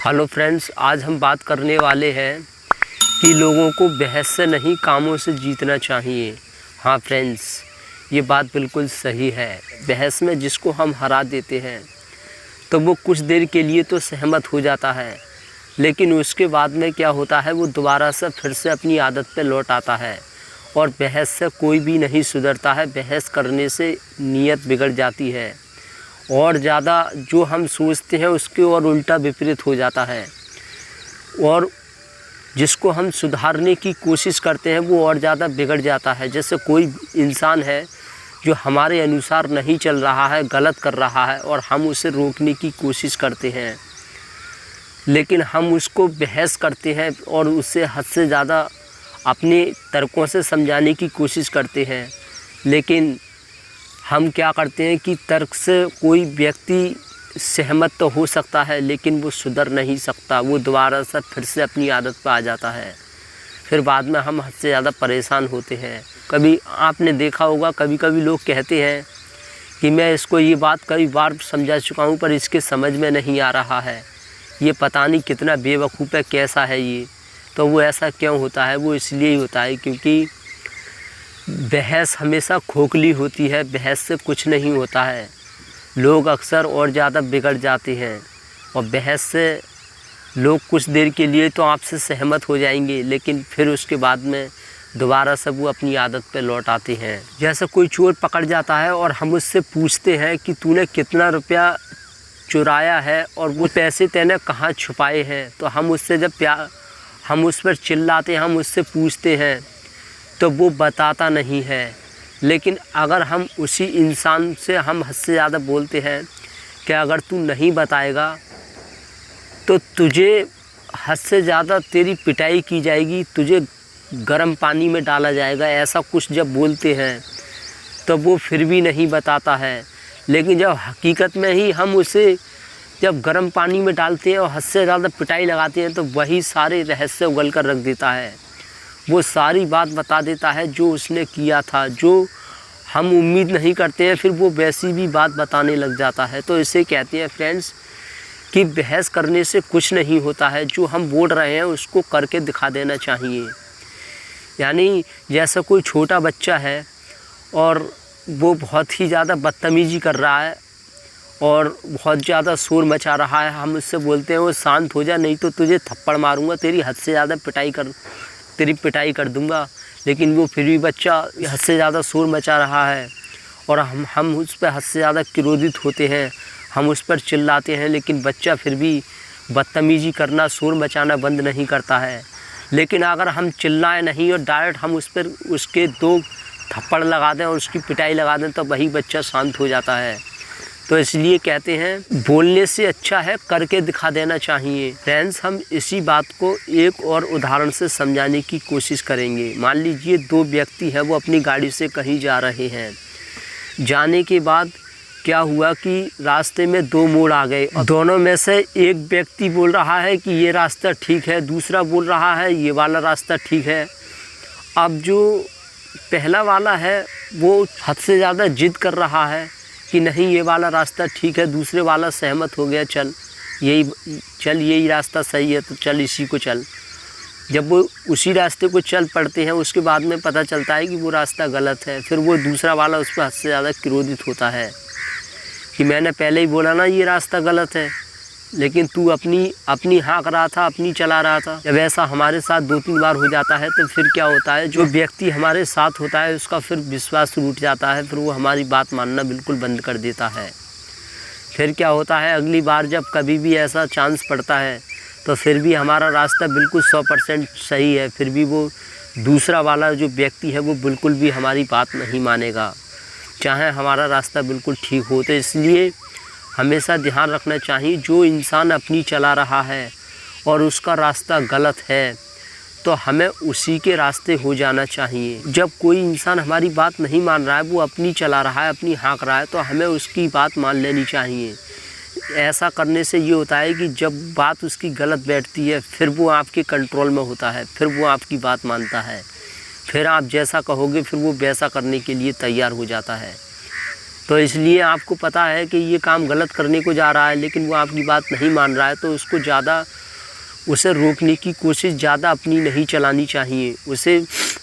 Hello friends, आज हम बात करने वाले हैं कि लोगों को बहस से नहीं कामों से जीतना चाहिए। हाँ फ्रेंड्स, ये बात बिल्कुल सही है। बहस में जिसको हम हरा देते हैं तो वो कुछ देर के लिए तो सहमत हो जाता है, लेकिन उसके बाद में क्या होता है, वो दोबारा से फिर से अपनी आदत पे लौट आता है। और बहस से कोई भी नहीं सुधरता है। बहस करने से नीयत बिगड़ जाती है और ज़्यादा जो हम सोचते हैं उसके और उल्टा विपरीत हो जाता है। और जिसको हम सुधारने की कोशिश करते हैं वो और ज़्यादा बिगड़ जाता है। जैसे कोई इंसान है जो हमारे अनुसार नहीं चल रहा है, गलत कर रहा है, और हम उसे रोकने की कोशिश करते हैं, लेकिन हम उसको बहस करते हैं और उससे हद से ज़्यादा अपने तर्कों से समझाने की कोशिश करते हैं। लेकिन हम क्या करते हैं कि तर्क से कोई व्यक्ति सहमत तो हो सकता है, लेकिन वो सुधर नहीं सकता। वो दोबारा से फिर से अपनी आदत पर आ जाता है। फिर बाद में हम हद से ज़्यादा परेशान होते हैं। कभी आपने देखा होगा, कभी कभी लोग कहते हैं कि मैं इसको ये बात कई बार समझा चुका हूँ पर इसके समझ में नहीं आ रहा है, ये पता नहीं कितना बेवकूफ़ है, कैसा है ये। तो वो ऐसा क्यों होता है? वो इसलिए ही होता है क्योंकि बहस हमेशा खोखली होती है। बहस से कुछ नहीं होता है। लोग अक्सर और ज़्यादा बिगड़ जाते हैं। और बहस से लोग कुछ देर के लिए तो आपसे सहमत हो जाएंगे, लेकिन फिर उसके बाद में दोबारा से वो अपनी आदत पे लौट आते हैं। जैसे कोई चोर पकड़ जाता है और हम उससे पूछते हैं कि तूने कितना रुपया चुराया है और वो पैसे तूने कहाँ छुपाए हैं, तो हम उससे जब हम उस पर चिल्लाते हैं, हम उससे पूछते हैं, तो वो बताता नहीं है। लेकिन अगर हम उसी इंसान से हम हद से ज़्यादा बोलते हैं कि अगर तू नहीं बताएगा तो तुझे हद से ज़्यादा तेरी पिटाई की जाएगी, तुझे गर्म पानी में डाला जाएगा, ऐसा कुछ जब बोलते हैं तो वो फिर भी नहीं बताता है। लेकिन जब हकीकत में ही हम उसे जब गर्म पानी में डालते हैं और हद से ज़्यादा पिटाई लगाते हैं तो वही सारे रहस्य उगल कर रख देता है। वो सारी बात बता देता है जो उसने किया था, जो हम उम्मीद नहीं करते हैं, फिर वो वैसी भी बात बताने लग जाता है। तो इसे कहते हैं फ्रेंड्स कि बहस करने से कुछ नहीं होता है। जो हम बोल रहे हैं उसको करके दिखा देना चाहिए। यानी जैसा कोई छोटा बच्चा है और वो बहुत ही ज़्यादा बदतमीज़ी कर रहा है और बहुत ज़्यादा शोर मचा रहा है, हम उससे बोलते हैं वो शांत हो जा, नहीं तो तुझे थप्पड़ मारूंगा, तेरी हद से ज़्यादा पिटाई कर दूंगा। लेकिन वो फिर भी बच्चा हद से ज़्यादा शोर मचा रहा है और हम उस पर हद से ज़्यादा क्रोधित होते हैं, हम उस पर चिल्लाते हैं, लेकिन बच्चा फिर भी बदतमीज़ी करना, शोर मचाना बंद नहीं करता है। लेकिन अगर हम चिल्लाएं नहीं और डायरेक्ट हम उस पर उसके 2 थप्पड़ लगा दें और उसकी पिटाई लगा दें तो वही बच्चा शांत हो जाता है। तो इसलिए कहते हैं बोलने से अच्छा है करके दिखा देना चाहिए। फ्रेंड्स, हम इसी बात को एक और उदाहरण से समझाने की कोशिश करेंगे। मान लीजिए 2 व्यक्ति हैं, वो अपनी गाड़ी से कहीं जा रहे हैं। जाने के बाद क्या हुआ कि रास्ते में 2 मोड़ आ गए। दोनों में से एक व्यक्ति बोल रहा है कि ये रास्ता ठीक है, दूसरा बोल रहा है ये वाला रास्ता ठीक है। अब जो पहला वाला है वो हद से ज़्यादा जिद कर रहा है कि नहीं ये वाला रास्ता ठीक है, दूसरे वाला सहमत हो गया, चल यही रास्ता सही है तो चल इसी को चल। जब वो उसी रास्ते को चल पड़ते हैं उसके बाद में पता चलता है कि वो रास्ता गलत है। फिर वो दूसरा वाला उस पर हद से ज़्यादा क्रोधित होता है कि मैंने पहले ही बोला ना ये रास्ता गलत है, लेकिन तू अपनी हाँक रहा था, अपनी चला रहा था। जब ऐसा हमारे साथ 2-3 बार हो जाता है तो फिर क्या होता है, जो व्यक्ति हमारे साथ होता है उसका फिर विश्वास टूट जाता है, फिर वो हमारी बात मानना बिल्कुल बंद कर देता है। फिर क्या होता है, अगली बार जब कभी भी ऐसा चांस पड़ता है तो फिर भी हमारा रास्ता बिल्कुल 100% सही है, फिर भी वो दूसरा वाला जो व्यक्ति है वो बिल्कुल भी हमारी बात नहीं मानेगा, चाहे हमारा रास्ता बिल्कुल ठीक हो। तो इसलिए हमेशा ध्यान रखना चाहिए, जो इंसान अपनी चला रहा है और उसका रास्ता गलत है तो हमें उसी के रास्ते हो जाना चाहिए। जब कोई इंसान हमारी बात नहीं मान रहा है, वो अपनी चला रहा है, अपनी हाँक रहा है, तो हमें उसकी बात मान लेनी चाहिए। ऐसा करने से ये होता है कि जब बात उसकी गलत बैठती है फिर वो आपके कंट्रोल में होता है, फिर वो आपकी बात मानता है, फिर आप जैसा कहोगे फिर वो वैसा करने के लिए तैयार हो जाता है। तो इसलिए आपको पता है कि ये काम गलत करने को जा रहा है, लेकिन वो आपकी बात नहीं मान रहा है, तो उसको ज़्यादा उसे रोकने की कोशिश ज़्यादा अपनी नहीं चलानी चाहिए। उसे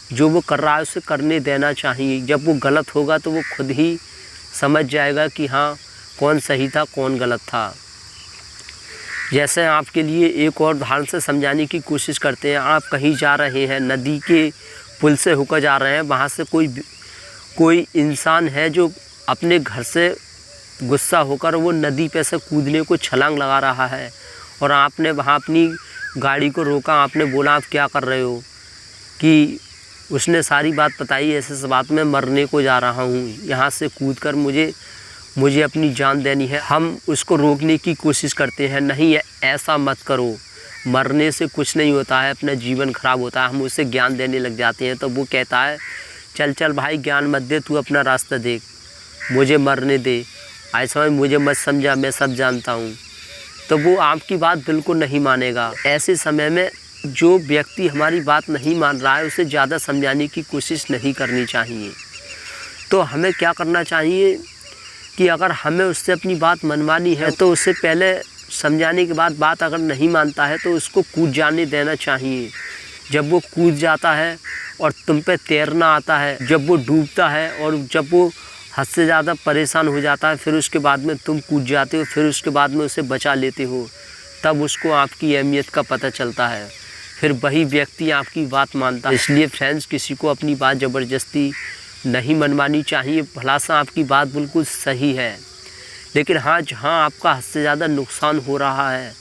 जो वो कर रहा है उसे करने देना चाहिए। जब वो गलत होगा तो वो खुद ही समझ जाएगा कि हाँ कौन सही था कौन गलत था। जैसे आपके लिए एक और उदाहरण से समझाने की कोशिश करते हैं। आप कहीं जा रहे हैं, नदी के पुल से होकर जा रहे हैं, वहाँ से कोई इंसान है जो अपने घर से गुस्सा होकर वो नदी पे से कूदने को छलांग लगा रहा है, और आपने वहाँ अपनी गाड़ी को रोका। आपने बोला आप क्या कर रहे हो, कि उसने सारी बात बताई, ऐसे बात में मरने को जा रहा हूँ, यहाँ से कूदकर मुझे अपनी जान देनी है। हम उसको रोकने की कोशिश करते हैं, नहीं ऐसा मत करो, मरने से कुछ नहीं होता है, अपना जीवन खराब होता है। हम उसे ज्ञान देने लग जाते हैं, तो वो कहता है चल भाई ज्ञान मत दे, तू अपना रास्ता देख, मुझे मरने दे, ऐसा मुझे मत समझा, मैं सब जानता हूँ। तो वो आपकी बात बिल्कुल नहीं मानेगा। ऐसे समय में जो व्यक्ति हमारी बात नहीं मान रहा है उसे ज़्यादा समझाने की कोशिश नहीं करनी चाहिए। तो हमें क्या करना चाहिए कि अगर हमें उससे अपनी बात मनवानी है तो उससे पहले समझाने के बाद बात अगर नहीं मानता है तो उसको कूद जाने देना चाहिए। जब वो कूद जाता है और तुम पे तैरना आता है, जब वो डूबता है और जब वो हद से ज़्यादा परेशान हो जाता है, फिर उसके बाद में तुम कूद जाते हो, फिर उसके बाद में उसे बचा लेते हो, तब उसको आपकी अहमियत का पता चलता है। फिर वही व्यक्ति आपकी बात मानता है। इसलिए फ्रेंड्स, किसी को अपनी बात ज़बरदस्ती नहीं मनवानी चाहिए। भला सा आपकी बात बिल्कुल सही है, लेकिन हाँ जहाँ आपका हद से ज़्यादा नुकसान हो रहा है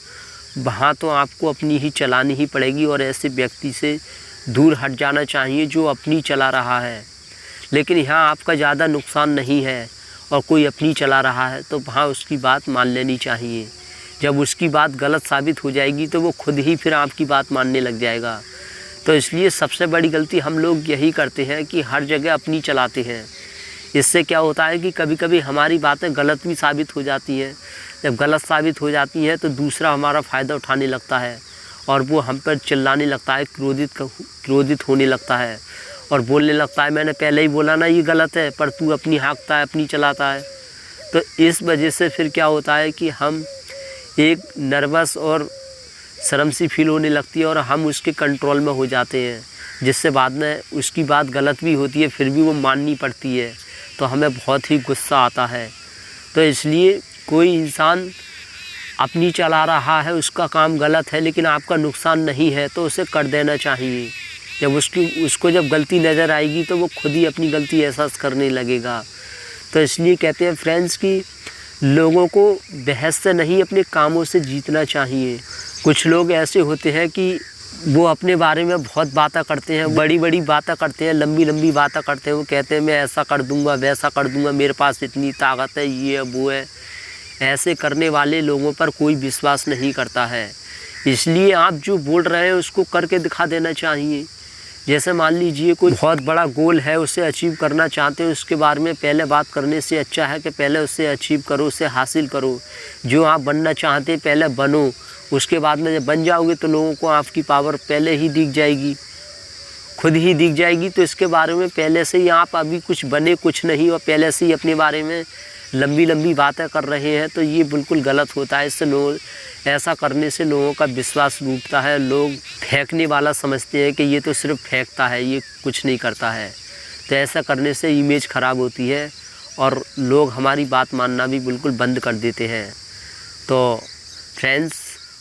वहाँ तो आपको अपनी ही चलानी ही पड़ेगी, और ऐसे व्यक्ति से दूर हट जाना चाहिए जो अपनी चला रहा है। लेकिन यहाँ आपका ज़्यादा नुकसान नहीं है और कोई अपनी चला रहा है, तो वहाँ उसकी बात मान लेनी चाहिए। जब उसकी बात गलत साबित हो जाएगी तो वो खुद ही फिर आपकी बात मानने लग जाएगा। तो इसलिए सबसे बड़ी गलती हम लोग यही करते हैं कि हर जगह अपनी चलाते हैं। इससे क्या होता है कि कभी कभी हमारी बातें गलत भी साबित हो जाती हैं। जब गलत साबित हो जाती हैं तो दूसरा हमारा फ़ायदा उठाने लगता है और वो हम पर चिल्लाने लगता है, क्रोधित होने लगता है और बोलने लगता है मैंने पहले ही बोला ना ये गलत है, पर तू अपनी हाँकता है, अपनी चलाता है। तो इस वजह से फिर क्या होता है कि हम एक नर्वस और शर्म सी फील होने लगती है और हम उसके कंट्रोल में हो जाते हैं, जिससे बाद में उसकी बात गलत भी होती है फिर भी वो माननी पड़ती है, तो हमें बहुत ही गुस्सा आता है। तो इसलिए कोई इंसान अपनी चला रहा है, उसका काम गलत है लेकिन आपका नुकसान नहीं है, तो उसे कर देना चाहिए। जब उसको जब गलती नज़र आएगी तो वो खुद ही अपनी गलती एहसास करने लगेगा। तो इसलिए कहते हैं फ्रेंड्स कि लोगों को बहस से नहीं अपने कामों से जीतना चाहिए। कुछ लोग ऐसे होते हैं कि वो अपने बारे में बहुत बातें करते हैं, बड़ी बड़ी बातें करते हैं, लंबी लंबी बातें करते हैं। वो कहते हैं मैं ऐसा कर दूंगा, वैसा कर दूंगा, मेरे पास इतनी ताकत है, ये है वो है। ऐसे करने वाले लोगों पर कोई विश्वास नहीं करता है। इसलिए आप जो बोल रहे हैं उसको करके दिखा देना चाहिए। जैसे मान लीजिए कोई बहुत बड़ा गोल है, उसे अचीव करना चाहते हैं, उसके बारे में पहले बात करने से अच्छा है कि पहले उसे अचीव करो, उसे हासिल करो। जो आप बनना चाहते हैं पहले बनो, उसके बाद में जब बन जाओगे तो लोगों को आपकी पावर पहले ही दिख जाएगी, खुद ही दिख जाएगी। तो इसके बारे में पहले से ही आप अभी कुछ बने कुछ नहीं और पहले से ही अपने बारे में लंबी लंबी बातें कर रहे हैं, तो ये बिल्कुल गलत होता है। इससे लोग ऐसा करने से लोगों का विश्वास टूटता है। लोग फेंकने वाला समझते हैं कि ये तो सिर्फ फेंकता है, ये कुछ नहीं करता है। तो ऐसा करने से इमेज ख़राब होती है और लोग हमारी बात मानना भी बिल्कुल बंद कर देते हैं। तो फ्रेंड्स,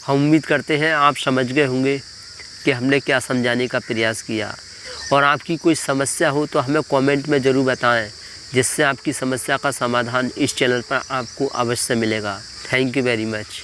हम उम्मीद करते हैं आप समझ गए होंगे कि हमने क्या समझाने का प्रयास किया। और आपकी कोई समस्या हो तो हमें कमेंट में ज़रूर बताएं, जिससे आपकी समस्या का समाधान इस चैनल पर आपको अवश्य मिलेगा। Thank you very much.